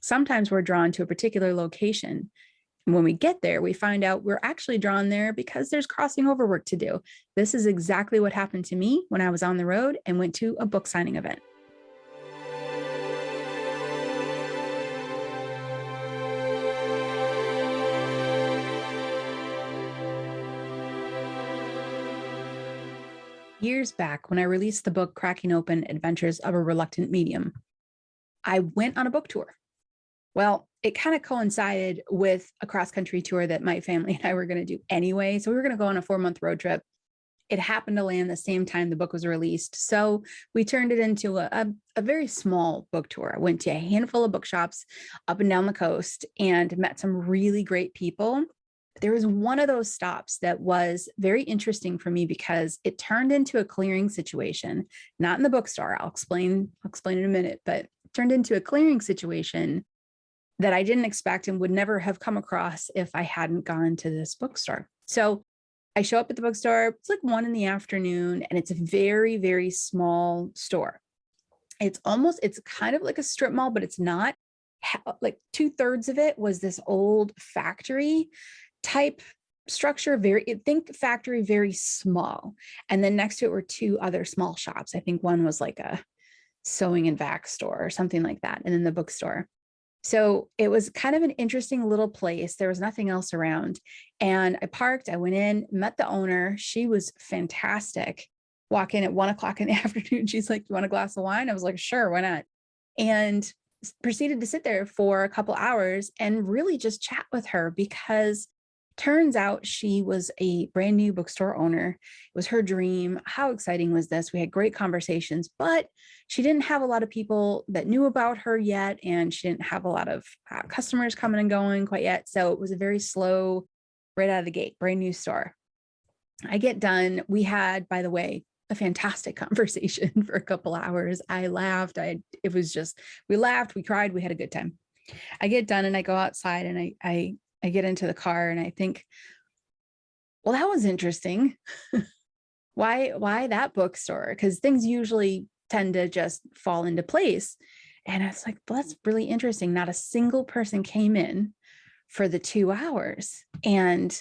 Sometimes we're drawn to a particular location. And when we get there, we find out we're actually drawn there because there's crossing over work to do. This is exactly what happened to me when I was on the road and went to a book signing event. Years back, when I released the book Cracking Open Adventures of a Reluctant Medium, I went on a book tour. Well, it kind of coincided with a cross-country tour that my family and I were going to do anyway. So we were going to go on a 4-month road trip. It happened to land the same time the book was released. So we turned it into a very small book tour. I went to a handful of bookshops up and down the coast and met some really great people. There was one of those stops that was very interesting for me because it turned into a clearing situation, not in the bookstore. I'll explain in a minute, but it turned into a clearing situation that I didn't expect and would never have come across if I hadn't gone to this bookstore. So I show up at the bookstore. It's like 1 PM, and it's a very, very small store. It's kind of like a strip mall, but it's not. Like 2/3 of it was this old factory type structure, think factory, very small. And then next to it were 2 other small shops. I think one was like a sewing and vac store or something like that. And then the bookstore. So it was kind of an interesting little place. There was nothing else around. And I parked, I went in, met the owner. She was fantastic. Walk in at 1 PM. She's like, "You want a glass of wine?" I was like, "Sure, why not?" And proceeded to sit there for a couple hours and really just chat with her because turns out she was a brand new bookstore owner. It was her dream. How exciting was this? We had great conversations, but she didn't have a lot of people that knew about her yet. And she didn't have a lot of customers coming and going quite yet. So it was a very slow, right out of the gate, brand new store. I get done. We had, by the way, a fantastic conversation for a couple hours. I laughed. We laughed, we cried, we had a good time. I get done and I go outside and I get into the car and I think, well, that was interesting. Why that bookstore? Because things usually tend to just fall into place. And I was like, well, that's really interesting. Not a single person came in for the 2 hours. And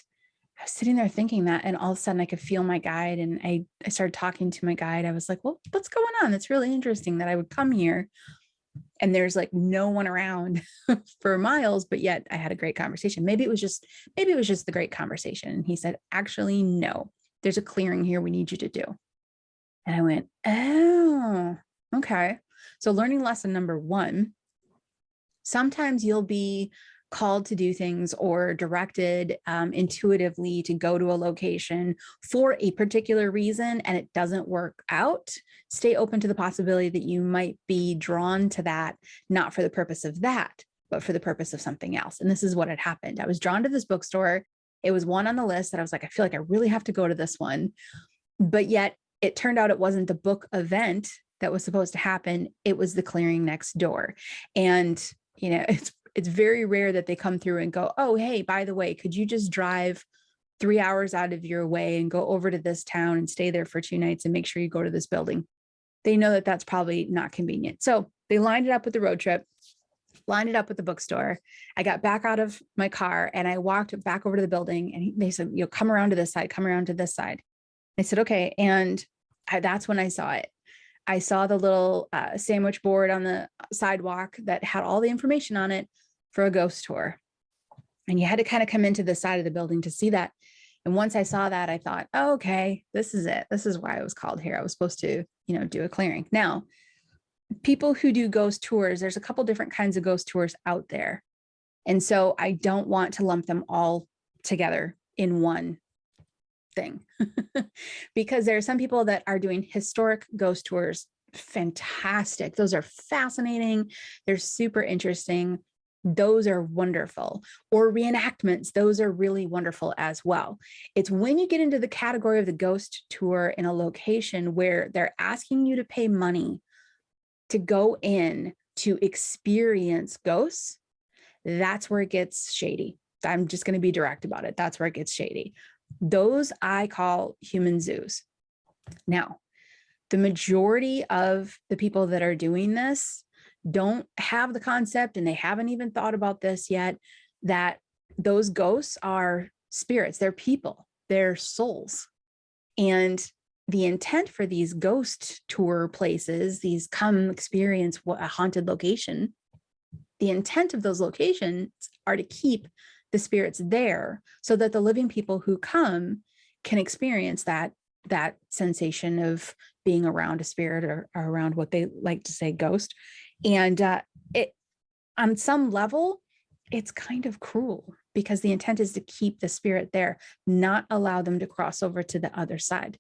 I was sitting there thinking that, and all of a sudden I could feel my guide. And I started talking to my guide. I was like, well, what's going on? It's really interesting that I would come here and there's like no one around for miles, but yet I had a great conversation. Maybe it was just the great conversation. And he said, actually, no, there's a clearing here we need you to do. And I went, oh, okay. So learning lesson number 1, sometimes you'll be called to do things or directed intuitively to go to a location for a particular reason and it doesn't work out. Stay open to the possibility that you might be drawn to that, not for the purpose of that, but for the purpose of something else. And this is what had happened. I was drawn to this bookstore. It was one on the list that I was like, I feel like I really have to go to this one. But yet it turned out it wasn't the book event that was supposed to happen. It was the clearing next door. And, it's very rare that they come through and go, oh, hey, by the way, could you just drive 3 hours out of your way and go over to this town and stay there for 2 nights and make sure you go to this building? They know that that's probably not convenient. So they lined it up with the road trip, lined it up with the bookstore. I got back out of my car and I walked back over to the building and they said, come around to this side, come around to this side. I said, okay. And that's when I saw it. I saw the little sandwich board on the sidewalk that had all the information on it for a ghost tour. And you had to kind of come into the side of the building to see that. And once I saw that, I thought, oh, okay, this is it. This is why I was called here. I was supposed to, do a clearing. Now, people who do ghost tours, there's a couple different kinds of ghost tours out there. And so I don't want to lump them all together in one thing because there are some people that are doing historic ghost tours. Fantastic. Those are fascinating. They're super interesting. Those are wonderful. Or reenactments. Those are really wonderful as well. It's when you get into the category of the ghost tour in a location where they're asking you to pay money to go in to experience ghosts, that's where it gets shady. I'm just going to be direct about it. That's where it gets shady. Those I call human zoos. Now, the majority of the people that are doing this don't have the concept, and they haven't even thought about this yet, that those ghosts are spirits, they're people, they're souls. And the intent for these ghost tour places, these come experience a haunted location, the intent of those locations are to keep the spirits there so that the living people who come can experience that sensation of being around a spirit, or around what they like to say ghost. And it, on some level, it's kind of cruel, because the intent is to keep the spirit there, not allow them to cross over to the other side.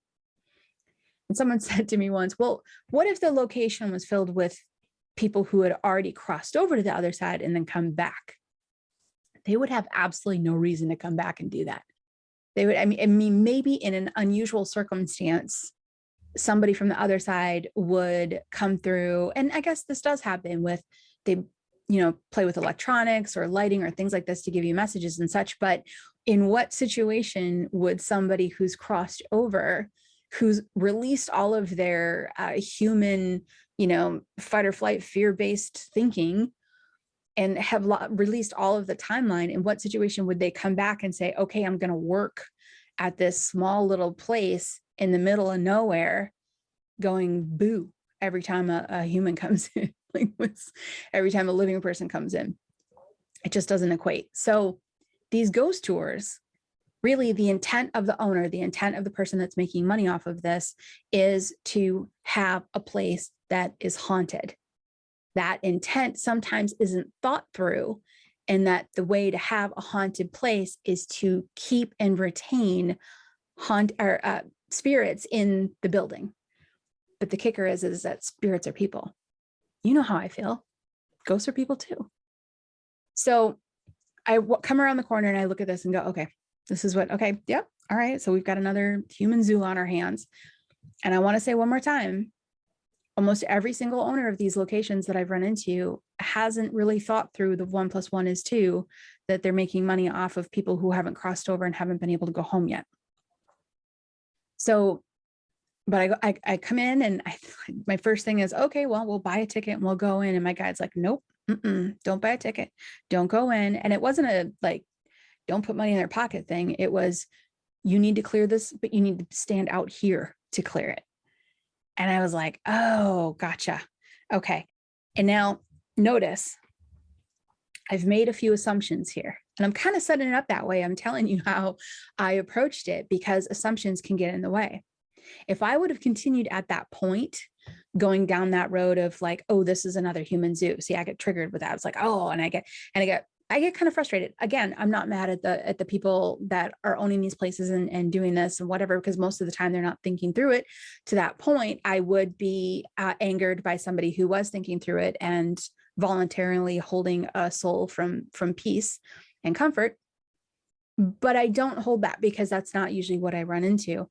And someone said to me once, well, what if the location was filled with people who had already crossed over to the other side and then come back? They would have absolutely no reason to come back and do that. They would, I mean, maybe in an unusual circumstance, somebody from the other side would come through. And I guess this does happen with, they, play with electronics or lighting or things like this to give you messages and such. But in what situation would somebody who's crossed over, who's released all of their human, fight or flight, fear-based thinking, and have released all of the timeline, in what situation would they come back and say, okay, I'm going to work at this small little place in the middle of nowhere, going boo every time a human comes in, like every time a living person comes in? It just doesn't equate. So these ghost tours, really the intent of the owner, the intent of the person that's making money off of this, is to have a place that is haunted. That intent sometimes isn't thought through, and that the way to have a haunted place is to keep and retain spirits in the building. But the kicker is that spirits are people. You know how I feel. Ghosts are people too. So I come around the corner and I look at this and go, okay, this is what, okay, yep, all right. So we've got another human zoo on our hands. And I want to say one more time, almost every single owner of these locations that I've run into hasn't really thought through the 1 + 1 is 2, that they're making money off of people who haven't crossed over and haven't been able to go home yet. So, but I come in and my first thing is, okay, well, we'll buy a ticket and we'll go in. And my guide's like, nope, don't buy a ticket. Don't go in. And it wasn't a like, don't put money in their pocket thing. It was, you need to clear this, but you need to stand out here to clear it. And I was like, oh, gotcha. Okay. And now notice I've made a few assumptions here, and I'm kind of setting it up that way. I'm telling you how I approached it, because assumptions can get in the way. If I would have continued at that point, going down that road of like, oh, this is another human zoo. See, I get triggered with that. It's like, oh, and I get kind of frustrated. Again, I'm not mad at the people that are owning these places and doing this and whatever, because most of the time they're not thinking through it to that point. I would be angered by somebody who was thinking through it and voluntarily holding a soul from peace and comfort. But I don't hold that, because that's not usually what I run into.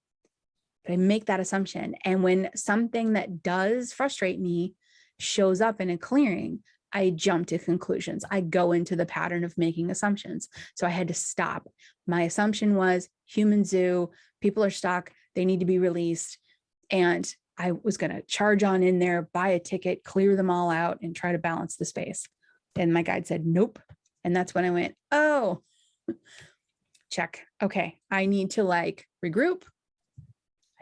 But I make that assumption. And when something that does frustrate me shows up in a clearing, I jump to conclusions. I go into the pattern of making assumptions. So I had to stop. My assumption was human zoo, people are stuck, they need to be released. And I was going to charge on in there, buy a ticket, clear them all out, and try to balance the space. And my guide said, nope. And that's when I went, oh, check. Okay, I need to regroup.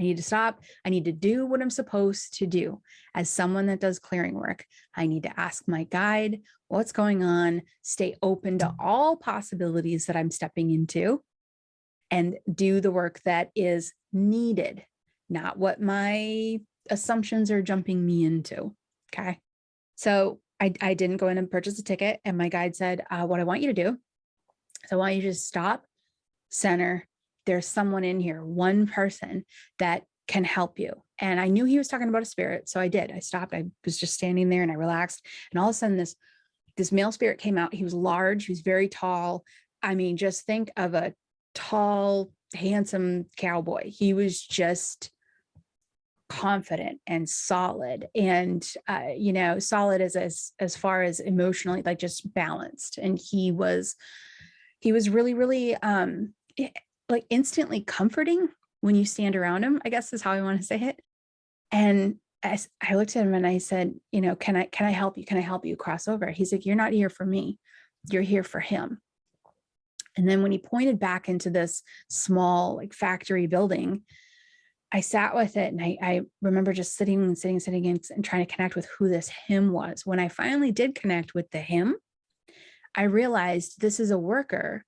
I need to stop. I need to do what I'm supposed to do. As someone that does clearing work, I need to ask my guide what's going on, stay open to all possibilities that I'm stepping into, and do the work that is needed, not what my assumptions are jumping me into. Okay. So I didn't go in and purchase a ticket. And my guide said, what I want you to do is I want you to just stop, center. There's someone in here, one person that can help you. And I knew he was talking about a spirit. So I did. I stopped. I was just standing there and I relaxed. And all of a sudden this male spirit came out. He was large. He was very tall. I mean, just think of a tall, handsome cowboy. He was just confident and solid, and solid as far as emotionally, just balanced. And he was really, really instantly comforting when you stand around him, I guess is how I want to say it. And I looked at him and I said, can I help you? Can I help you cross over? He's like, you're not here for me. You're here for him. And then when he pointed back into this small like factory building, I sat with it, and I remember just sitting and trying to connect with who this him was. When I finally did connect with the him, I realized this is a worker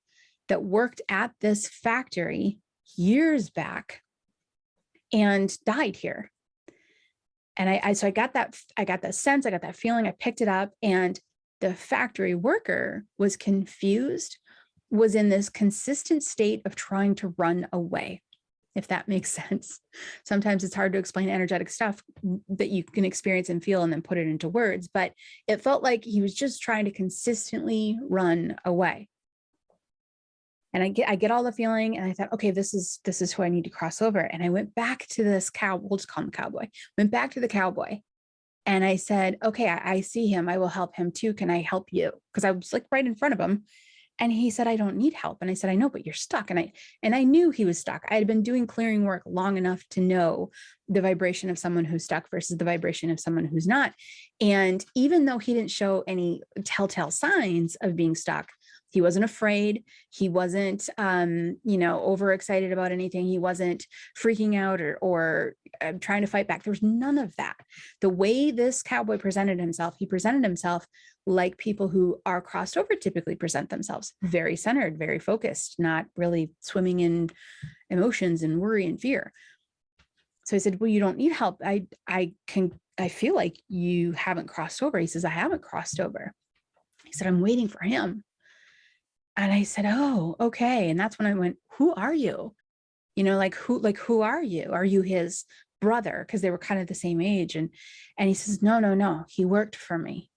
that worked at this factory years back and died here. And so I got that sense, I got that feeling, I picked it up, and the factory worker was confused, was in this consistent state of trying to run away, if that makes sense. Sometimes it's hard to explain energetic stuff that you can experience and feel and then put it into words, but it felt like he was just trying to consistently run away. And I get all the feeling, and I thought, okay, this is who I need to cross over. And I went back to this we'll just call him Cowboy. Went back to the Cowboy, and I said, okay, I see him. I will help him too. Can I help you? Because I was like right in front of him. And he said, I don't need help. And I said, I know, but you're stuck. And I knew he was stuck. I had been doing clearing work long enough to know the vibration of someone who's stuck versus the vibration of someone who's not. And even though he didn't show any telltale signs of being stuck, he wasn't afraid. He wasn't, overexcited about anything. He wasn't freaking out or trying to fight back. There was none of that. The way this Cowboy presented himself, he presented himself like people who are crossed over typically present themselves: very centered, very focused, not really swimming in emotions and worry and fear. So I said, well, you don't need help. I feel like you haven't crossed over. He says, I haven't crossed over. He said, I'm waiting for him. And I said, oh, okay. And that's when I went, who are you? Who are you? Are you his brother? Because they were kind of the same age. And he says, no, he worked for me.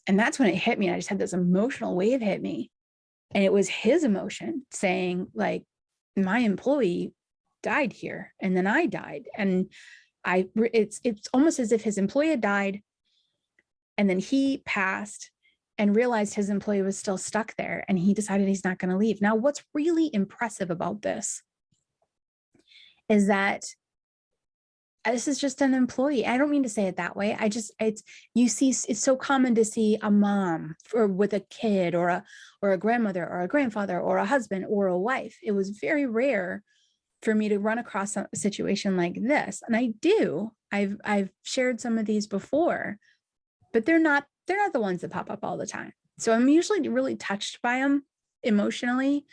And that's when it hit me. I just had this emotional wave hit me. And it was his emotion saying, like, my employee died here, and then I died. And it's almost as if his employee had died, and then he passed and realized his employee was still stuck there, and he decided he's not going to leave. Now, what's really impressive about this is that this is just an employee. I don't mean to say it that way. It's so common to see a mom with a kid, or a grandmother or a grandfather or a husband or a wife. It was very rare for me to run across a situation like this. And I've shared some of these before, but they're not the ones that pop up all the time. So I'm usually really touched by them emotionally,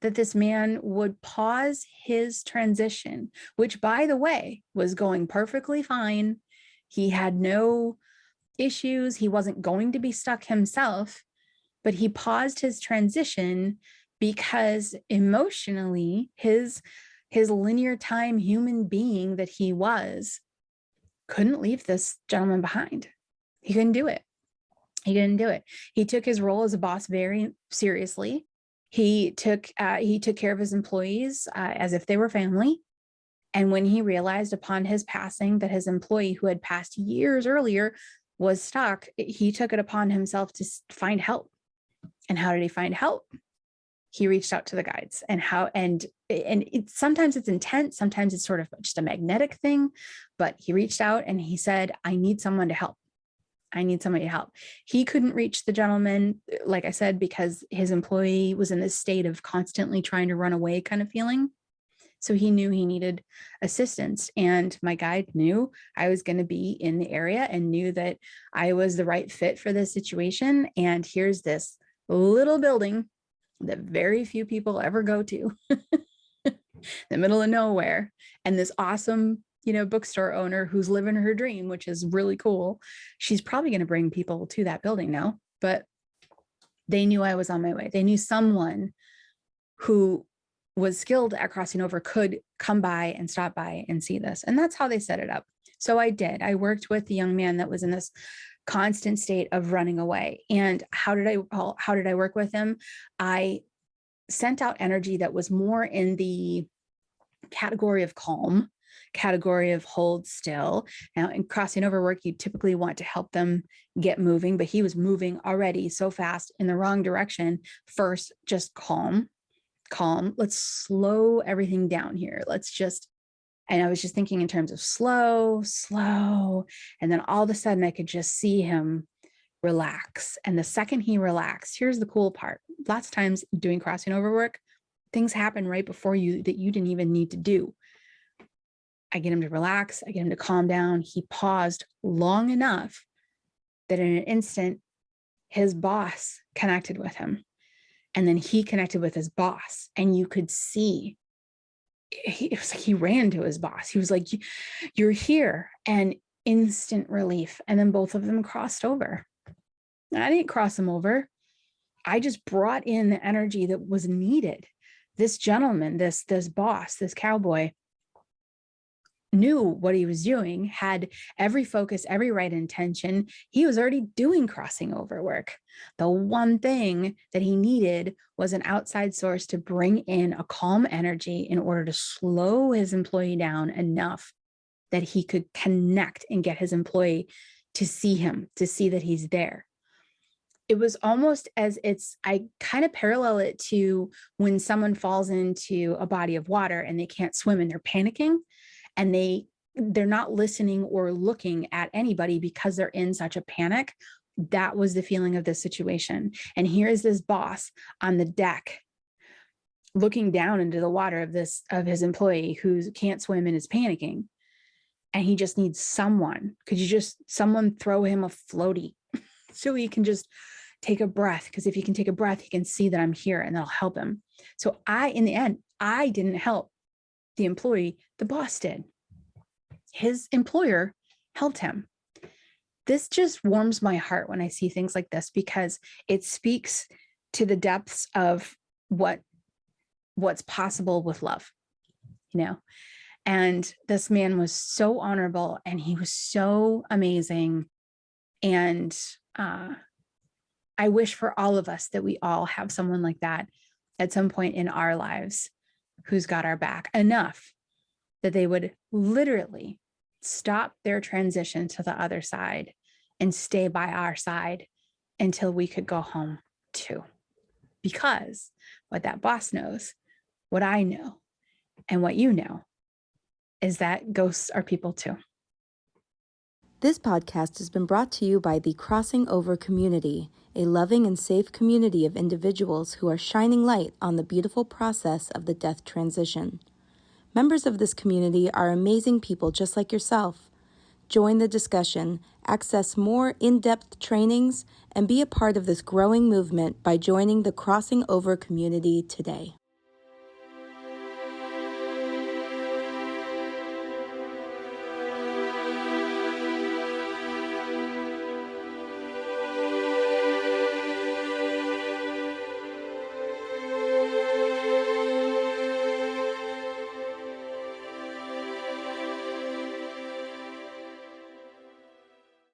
that this man would pause his transition, which, by the way, was going perfectly fine. He had no issues. He wasn't going to be stuck himself, but he paused his transition because emotionally, his linear time human being that he was couldn't leave this gentleman behind. He couldn't do it. He took his role as a boss very seriously. He took care of his employees as if they were family. And when he realized upon his passing that his employee, who had passed years earlier, was stuck, he took it upon himself to find help. And how did he find help? He reached out to the guides. Sometimes it's intense, sometimes it's sort of just a magnetic thing, but he reached out and he said, I need someone to help. I need somebody to help. He couldn't reach the gentleman, like I said, because his employee was in this state of constantly trying to run away kind of feeling. So he knew he needed assistance. And my guide knew I was going to be in the area and knew that I was the right fit for this situation. And here's this little building that very few people ever go to, the middle of nowhere. And this awesome bookstore owner who's living her dream, which is really cool. She's probably going to bring people to that building now, but they knew I was on my way. They knew someone who was skilled at crossing over could come by and stop by and see this. And that's how they set it up. So I did. I worked with the young man that was in this constant state of running away. And how did I work with him? I sent out energy that was more in the category of calm, category of hold still. Now, in crossing over work, you typically want to help them get moving, but he was moving already so fast in the wrong direction. First, just calm. Let's slow everything down here. Let's just And I was just thinking in terms of slow, slow. And then all of a sudden I could just see him relax. And the second he relaxed, here's the cool part. Lots of times doing crossing over work, things happen right before you that you didn't even need to do. I get him to relax. I get him to calm down. He paused long enough that in an instant, his boss connected with him. And then he connected with his boss. And you could see, it was like he ran to his boss. He was like, "You're here." And instant relief. And then both of them crossed over. I didn't cross them over. I just brought in the energy that was needed. This gentleman, this boss, this cowboy, knew what he was doing, had every focus, every right intention. He was already doing crossing over work. The one thing that he needed was an outside source to bring in a calm energy in order to slow his employee down enough that he could connect and get his employee to see him, to see that he's there. It was almost as I kind of parallel it to when someone falls into a body of water and they can't swim and they're panicking and they're not listening or looking at anybody because they're in such a panic. That was the feeling of this situation. And here is this boss on the deck looking down into the water of his employee who can't swim and is panicking. And he just needs someone. Someone throw him a floaty so he can just take a breath? Because if he can take a breath, he can see that I'm here and that'll help him. So in the end, I didn't help the employee, the boss did. His employer helped him. This just warms my heart when I see things like this, because it speaks to the depths of what's possible with love, And this man was so honorable and he was so amazing. And I wish for all of us that we all have someone like that at some point in our lives who's got our back enough that they would literally stop their transition to the other side and stay by our side until we could go home too. Because what that boss knows, what I know, and what you know is that ghosts are people too. This podcast has been brought to you by the Crossing Over community, a loving and safe community of individuals who are shining light on the beautiful process of the death transition. Members of this community are amazing people just like yourself. Join the discussion, access more in-depth trainings, and be a part of this growing movement by joining the Crossing Over community today.